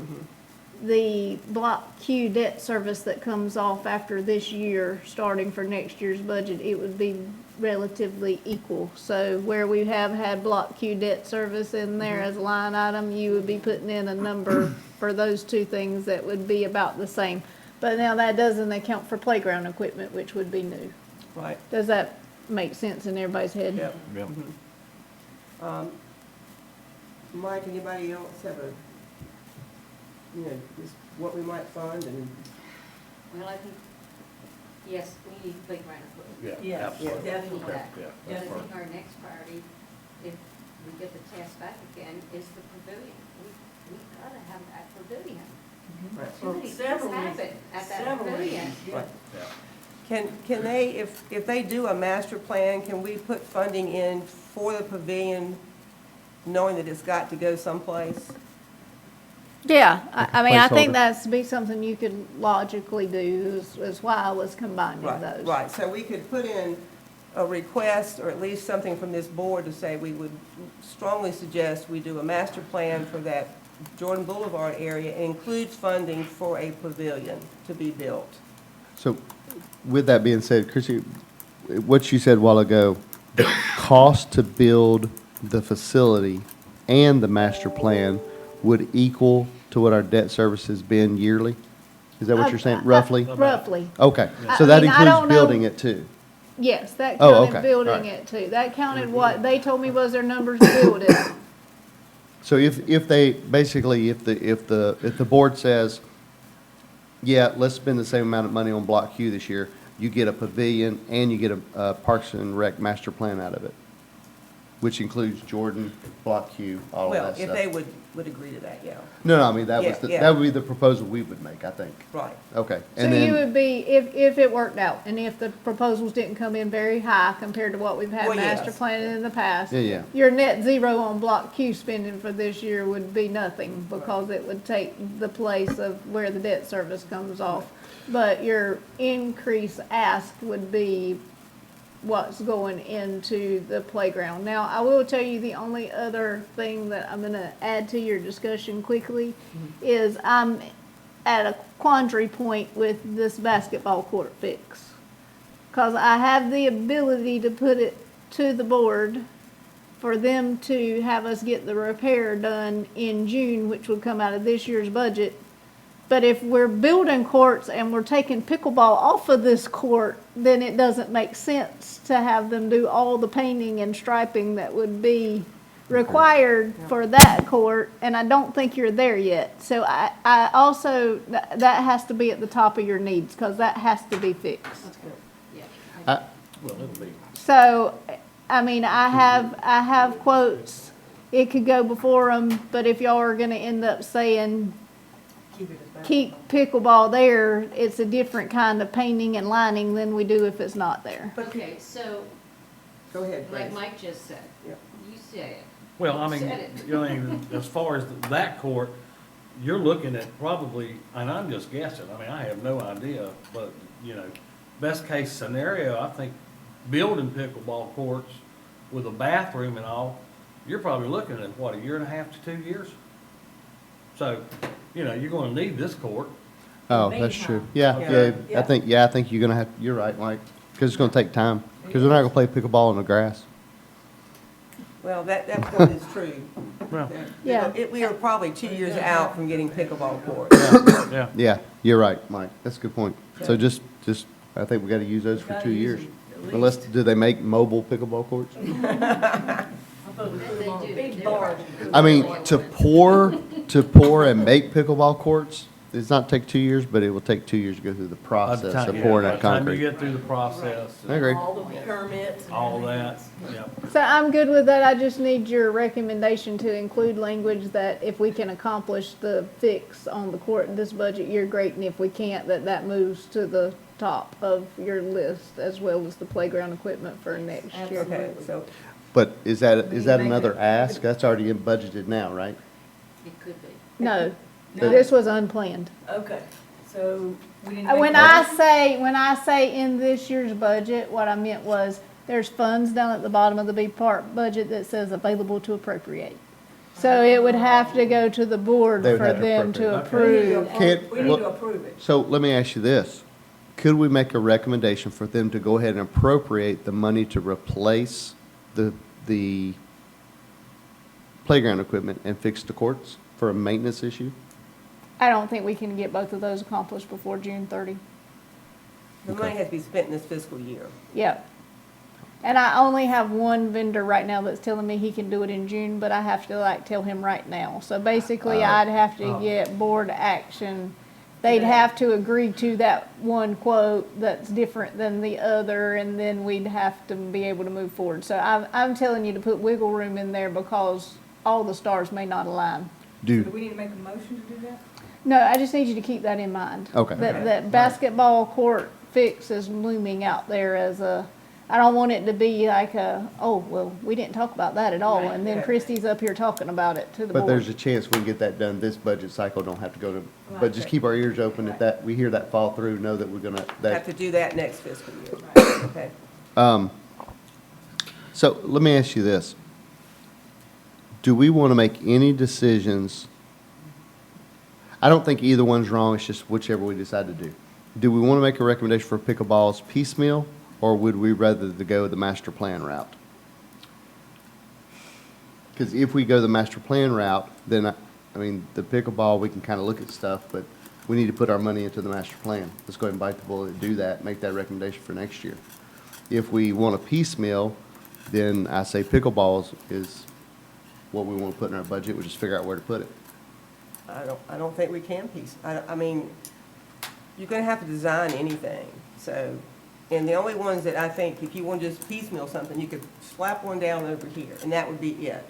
the Block Q debt service that comes off after this year, starting for next year's budget, it would be relatively equal. So where we have had Block Q debt service in there as a line item, you would be putting in a number for those two things that would be about the same. But now that doesn't account for playground equipment, which would be new. Right. Does that make sense in everybody's head? Yep. Yep. Mike, anybody else have just what we might fund and? Well, I think, yes, we need playground equipment. Yeah, Yes, absolutely. definitely. We need that. Yeah, But I that's think fine. our next priority, if we get the task back again, is the pavilion. We gotta have that pavilion. Too many things Several happen reasons. at that Several pavilion. reasons, yeah. Yeah. Can they, if they do a master plan, can we put funding in for the pavilion, knowing that it's got to go someplace? Yeah, I mean, I think Placeholder. that's be something you could logically do, is why I was combining Right, those. right, so we could put in a request, or at least something from this board to say we would strongly suggest we do a master plan for that Jordan Boulevard area, includes funding for a pavilion to be built. So with that being said, Chrissy, what you said a while ago, the cost to build the facility and the master plan would equal to what our debt service has been yearly? Is that what you're saying, roughly? Roughly. Okay, I so that mean, I don't includes know- building it too? Yes, that Oh, counted okay, building alright. it too. That counted what they told me was their numbers to build it. So if they, basically, if the board says, yeah, let's spend the same amount of money on Block Q this year, you get a pavilion and you get a Parks and Rec master plan out of it, which includes Jordan, Block Q, all of Well, that if stuff. they would agree to that, yeah, No, I mean, that was, Yeah, yeah. that would be the proposal we would make, I think. right. Okay. So And you then, would be, if it worked out, and if the proposals didn't come in very high compared to what we've had Well, master yes. planning in the past. Yeah, yeah. Your net zero on Block Q spending for this year would be nothing, because it would take the place of where the debt service comes off. But your increase ask would be what's going into the playground. Now, I will tell you, the only other thing that I'm gonna add to your discussion quickly is I'm at a quandary point with this basketball court fix. Cause I have the ability to put it to the board for them to have us get the repair done in June, which would come out of this year's budget. But if we're building courts and we're taking pickleball off of this court, then it doesn't make sense to have them do all the painting and striping that would be required for that court, and I don't think you're there yet. So I also, that has to be at the top of your needs, because that has to be fixed. Yeah. Well, it'll be. So, I mean, I have quotes, it could go before them, but if y'all are gonna end up saying, Keep it as back. keep pickleball there, it's a different kind of painting and lining than we do if it's not there. Okay, so, Go ahead, like Grace. Mike just said, Yeah. you say it. Well, I mean, Said it. you know, as far as that court, you're looking at probably, and I'm just guessing, I mean, I have no idea, but, you know, best case scenario, I think building pickleball courts with a bathroom and all, you're probably looking at, what, 1.5 to 2 years? So, you know, you're gonna need this court. oh, that's true. Yeah, Yeah. yeah, I think you're gonna have, you're right, Mike, because it's gonna take time, because they're not gonna play pickleball in the grass. Well, that point is true. Well, Yeah. We are probably 2 years out from getting pickleball courts. yeah. Yeah, you're right, Mike, that's a good point. So just, I think we gotta use those for Gotta 2 use years. them at Unless, least. do they make mobile pickleball courts? I thought we put They them on do. big They're bars. I mean, to pour and make pickleball courts, it's not take 2 years, but it will take 2 years to go through the process of pouring that By the time concrete. you get through the process, I agree. All the permits and all everything that, else. yep. So I'm good with that, I just need your recommendation to include language that if we can accomplish the fix on the court this budget year, great, and if we can't, that moves to the top of your list, as well as the playground equipment for next year. Okay, so, But is that another ask? That's already in budgeted now, right? It could be. No, No. this was unplanned. Okay, so we didn't. When make- I say in this year's budget, what I meant was, there's funds down at the bottom of the B part budget that says available to appropriate. So it would have to go to the board They would for have to them to We need to approve. Can't- We need to approve it. So let me ask you this. Could we make a recommendation for them to go ahead and appropriate the money to replace the playground equipment and fix the courts for a maintenance issue? I don't think we can get both of those accomplished before June 30. the money has to be spent in this fiscal year. Yep. And I only have one vendor right now that's telling me he can do it in June, but I have to tell him right now. So basically, I'd have to get board action they'd Yeah. have to agree to that one quote that's different than the other, and then we'd have to be able to move forward. So I'm telling you to put wiggle room in there because all the stars may not align. Do Do, we need to make a motion to do that? No, I just need you to keep that in mind. Okay. That basketball court fix is looming out there as a, I don't want it to be like a, oh, well, we didn't talk about that at all, and then Right. Christie's up here talking about it to the but there's a board. chance we can get that done this budget cycle, don't have to go to, but Right. just keep our ears open if that, we hear that fall through, know that we're gonna, Have that, to do that next fiscal year. Okay. so let me ask you this. Do we want to make any decisions? I don't think either one's wrong, it's just whichever we decide to do. Do we want to make a recommendation for pickleballs piecemeal, or would we rather to go the master plan route? Because if we go the master plan route, then, I mean, the pickleball, we can kind of look at stuff, but we need to put our money into the master plan. Let's go ahead and bite the bullet and do that, make that recommendation for next year. If we want a piecemeal, then I say pickleballs is what we want to put in our budget, we just figure out where to put it. I don't think we can I mean, you're gonna have to design anything, so, and the only ones that I think, if you want to just piecemeal something, you could slap one down over here, and that would be it.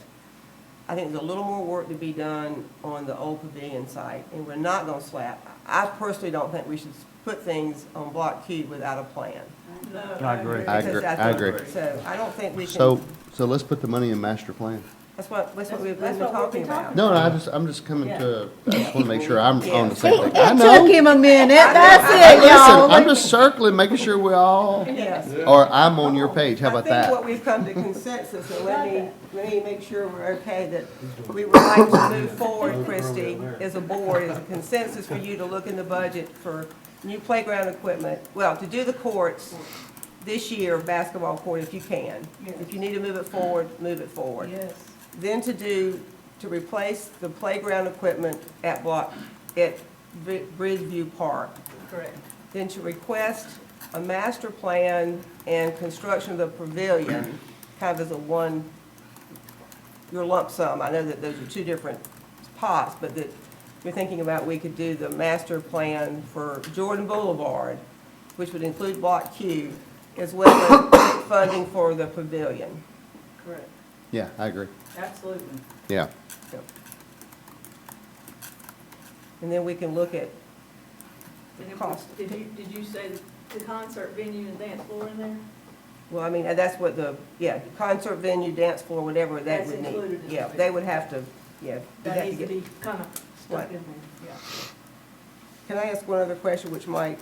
I think there's a little more work to be done on the old pavilion site, and we're not gonna slap. I personally don't think we should put things on Block Q without a plan. No, I agree. I Because agree, I agree. So I don't think we can. So let's put the money in master plan. That's what we've That's been what we've talking been about. No, I'm just coming to, I just want to make sure I'm on Yeah. the same thing. I It know. took him a minute, that's Hey, it, listen, y'all. I'm just circling, making sure we all, Yes. or I'm on your page, how about I think what that? we've come to consensus, and let me make sure we're okay, that we would like to move forward, Christie, as a board, as a consensus for you to look in the budget for new playground equipment, well, to do the courts this year, basketball court, if you can. If you need to move it forward, move it forward. Yes. Then to replace the playground equipment at Bridgeview Park. Correct. Then to request a master plan and construction of the pavilion, kind of as your lump sum. I know that those are two different pots, but that you're thinking about, we could do the master plan for Jordan Boulevard, which would include Block Q, as well as funding for the pavilion. Correct. Yeah, I agree, Absolutely. yeah. And then we can look at And if cost. Did you say the concert venue and dance floor in there? Well, I mean, that's what concert venue, dance floor, whatever they That's would need. included in the Yeah, bid. they would have to, we'd That have to needs to get. be kind of stuck Right. in there, yeah. Can I ask one other question, which might,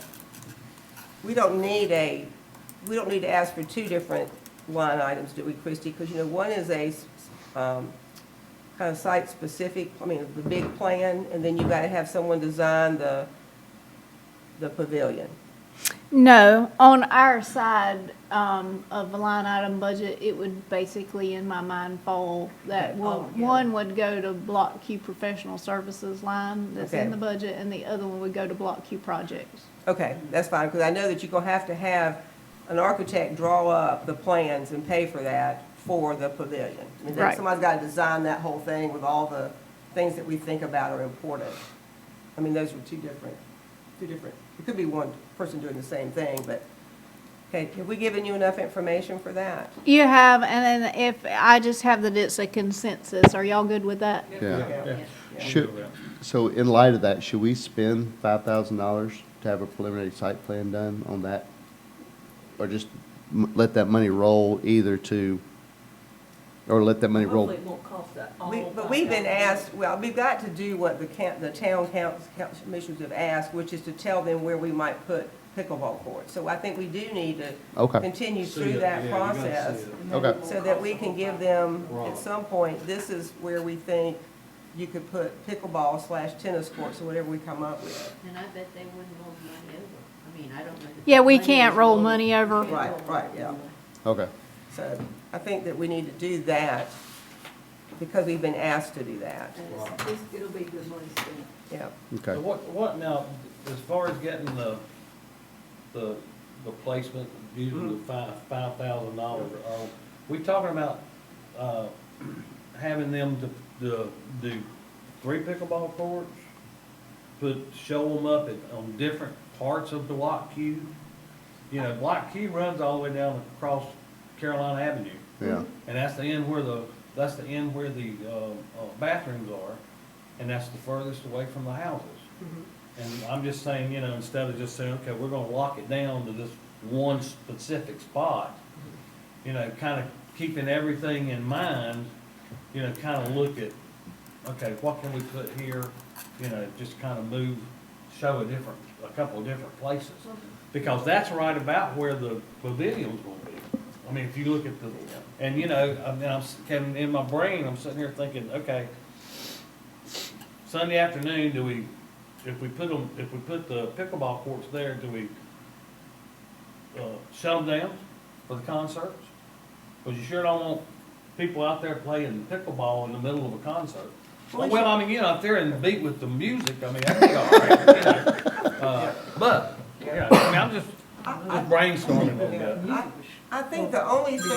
we don't need to ask for two different line items, do we, Christie? Because, one is a, kind of site-specific, I mean, the big plan, and then you gotta have someone design the pavilion. No, on our side, of the line item budget, it would basically, in my mind, fall that one would go to Block Q professional services line that's in Okay. the budget, and the other one would go to Block Q projects. Okay, that's fine, because I know that you're gonna have an architect draw up the plans and pay for that for the pavilion. I mean, Right. somebody's gotta design that whole thing with all the things that we think about are important. I mean, those are two different, it could be one person doing the same thing, but, okay, have we given you enough information for that? You have, and then if, I just have that it's a consensus, are y'all good with that? Yeah. Yeah. Should, so in light of that, should we spend $5,000 to have a preliminary site plan done on that? Or just let that money roll either to, or let that money roll? Hopefully it won't cost that all. But we've been $5,000. asked, well, we've got to do what the town council commissioners have asked, which is to tell them where we might put pickleball courts. So I think we do need to Okay, continue See through it, that yeah, you gotta see process, it. And then Okay. it won't so that cost we the can whole give 5,000. them, Right. at some point, this is where we think you could put pickleball / tennis courts, or whatever we come up with. And I bet they wouldn't roll the money over. I mean, I don't know. that Yeah, the we money can't is roll rolled. money over. Right, yeah. okay. So I think that we need to do that, because we've been asked to do that, And it'll be good money spent. yeah. Okay. So what now, as far as getting the placement, using the $5,000, we talking about, having them to do 3 pickleball courts? show them up on different parts of the block Q. You know, block Q runs all the way down across Carolina Avenue. Yeah. And that's the end where the bathrooms are, and that's the furthest away from the houses. And I'm just saying, you know, instead of just saying, okay, we're gonna lock it down to this one specific spot, you know, kind of keeping everything in mind, you know, kind of look at, okay, what can we put here? You know, just kind of show a couple of different places. Because that's right about where the pavilion's gonna be. I mean, if you look at and you know, I mean, in my brain, I'm sitting here thinking, okay, Sunday afternoon, if we put the pickleball courts there, do we shut them down for the concerts? Because you sure don't want people out there playing pickleball in the middle of a concert. Well, I mean, you know, if they're in the beat with the music, I mean, that'd be all right, you know. But, yeah, I mean, I'm just brainstorming a little bit. I think the only thing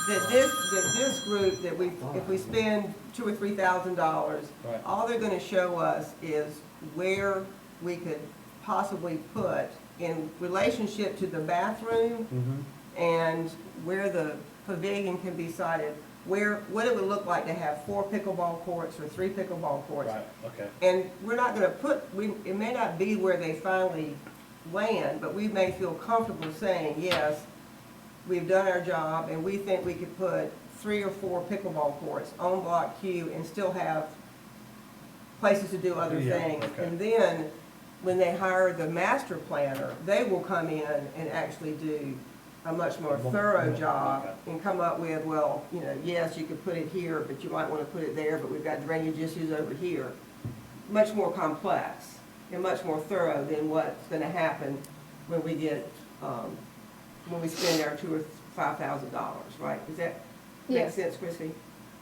that this group, if we spend $2,000 or $3,000, Right. all they're gonna show us is where we could possibly put in relationship to the bathroom and where the pavilion can be sited, what it would look like to have 4 pickleball courts or 3 pickleball courts. Right, okay. And we're not gonna it may not be where they finally land, but we may feel comfortable saying, yes, we've done our job, and we think we could put 3 or 4 pickleball courts on Block Q and still have places to do other Yeah, things. okay. And then, when they hire the master planner, they will come in and actually do a much more thorough job and come up with, well, you know, yes, you could put it here, but you might want to put it there, but we've got drainage issues over here. Much more complex and much more thorough than what's going to happen when we get, when we spend our $2,000 or $5,000, right? Does that make Yes. sense, Christie?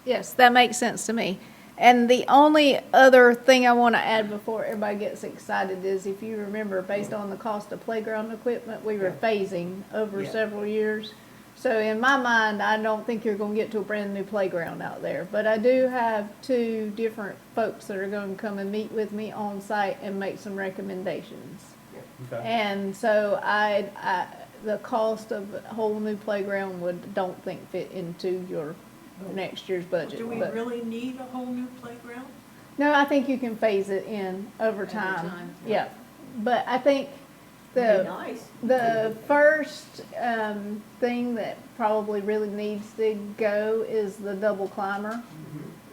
Yes, that makes sense to me. And the only other thing I want to add before everybody gets excited is, if you remember, based on the cost of playground equipment, we were phasing over Yeah. several years. So in my mind, I don't think you're going to get to a brand new playground out there. But I do have 2 different folks that are going to come and meet with me on site and make some recommendations. Okay. And so the cost of a whole new playground don't think fit into your next year's budget. Do we but- really need a whole new playground? No, I think you can phase it in over time. time, Yeah, but I think It'd be the, nice. the first, thing that probably really needs to go is the double climber,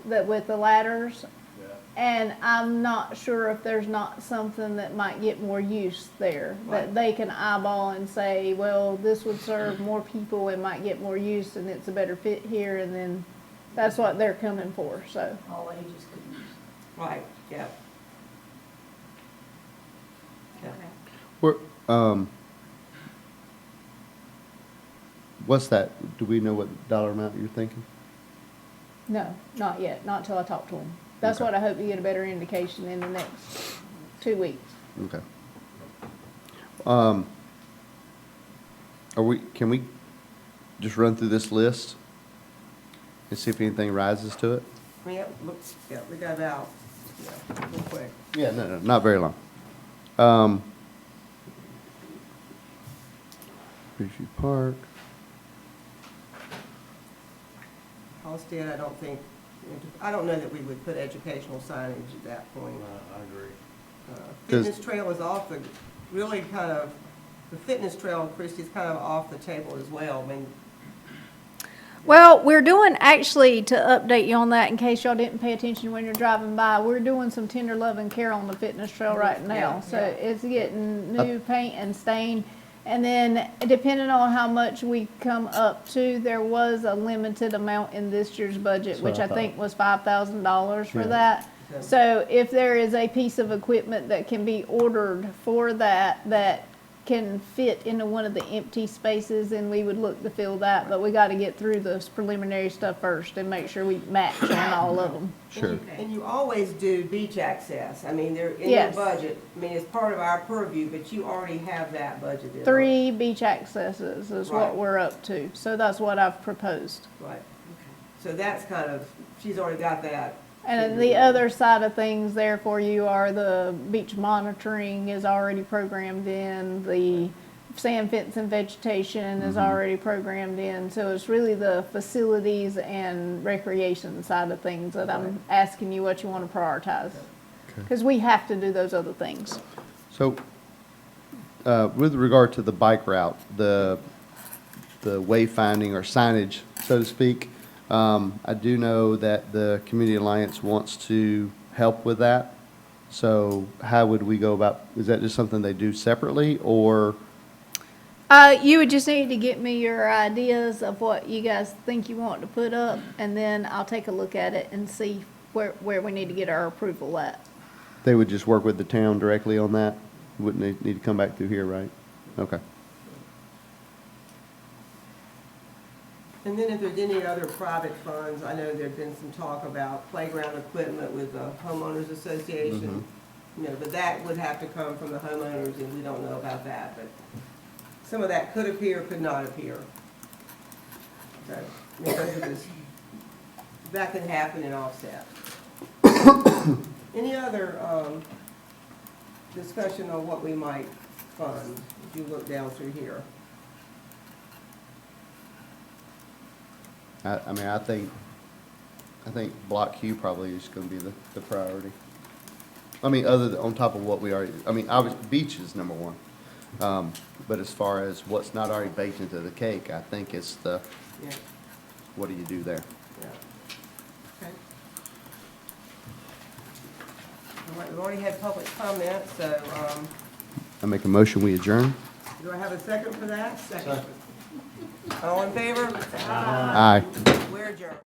that with the ladders. Yeah. And I'm not sure if there's not something that might get more use there, that they can eyeball and say, well, this would serve more people and might get more use, and it's a better fit here, and then that's what they're coming for, so. All ages could use. Right, yeah. Yeah. Where, what's that? Do we know what dollar amount you're thinking? No, not yet, not till I talk to them. That's Okay. what I hope to get a better indication in the next 2 weeks. Okay. Can we just run through this list and see if anything rises to it? Yeah, looks, yeah, we got about, real quick. Yeah, no, not very long. Bridgeview Park. Halsted, I don't know that we would put educational signage at that point. I agree. Fitness trail is really kind of, the fitness trail, Christie, is kind of off the table as well. I mean, Well, we're doing, actually, to update you on that, in case y'all didn't pay attention when you're driving by, we're doing some tender love and care on the fitness trail right now. Yeah, So yeah. it's getting new paint and stain. And then, depending on how much we come up to, there was a limited amount in this year's budget, That's what which I I thought. think was $5,000 for Yeah. that. Okay. So if there is a piece of equipment that can be ordered for that, that can fit into one of the empty spaces, and we would look to fill that, but we gotta get through this preliminary stuff first and make sure we match on all of them. Sure. and you always do beach access. I mean, they're in your Yes. budget. I mean, it's part of our purview, but you already have that budgeted. 3 beach accesses is Right. what we're up to, so that's what I've proposed. Right. So that's kind of, she's already got that And then the other side of things there for you are the beach monitoring is already programmed in, the sand fence and vegetation is already programmed in. So it's really the facilities and recreation side of things that I'm asking you what you want to prioritize. Because we have to do those other things. So, with regard to the bike route, the wayfinding or signage, so to speak, I do know that the Community Alliance wants to help with that. So how would we go about, is that just something they do separately, or? You would just need to get me your ideas of what you guys think you want to put up, and then I'll take a look at it and see where we need to get our approval at. They would just work with the town directly on that? Wouldn't they need to come back through here, right? Okay. And then if there's any other private funds, I know there'd been some talk about playground equipment with the homeowners association. You know, but that would have to come from the homeowners, and we don't know about that, but some of that could appear, could not appear. So, I mean, those are just, that could happen in offset. Any other, discussion on what we might fund, if you look down through here? I mean, I think Block Q probably is gonna be the priority. I mean, on top of what we already, I mean, obviously, beach is number one. But as far as what's not already baked into the cake, I think it's Yeah, what do you do there? yeah. Okay. All right, we've already had public comment, so, I make a motion, we adjourn? do I have a second for that? Second. All in favor? Aye. We're adjourned.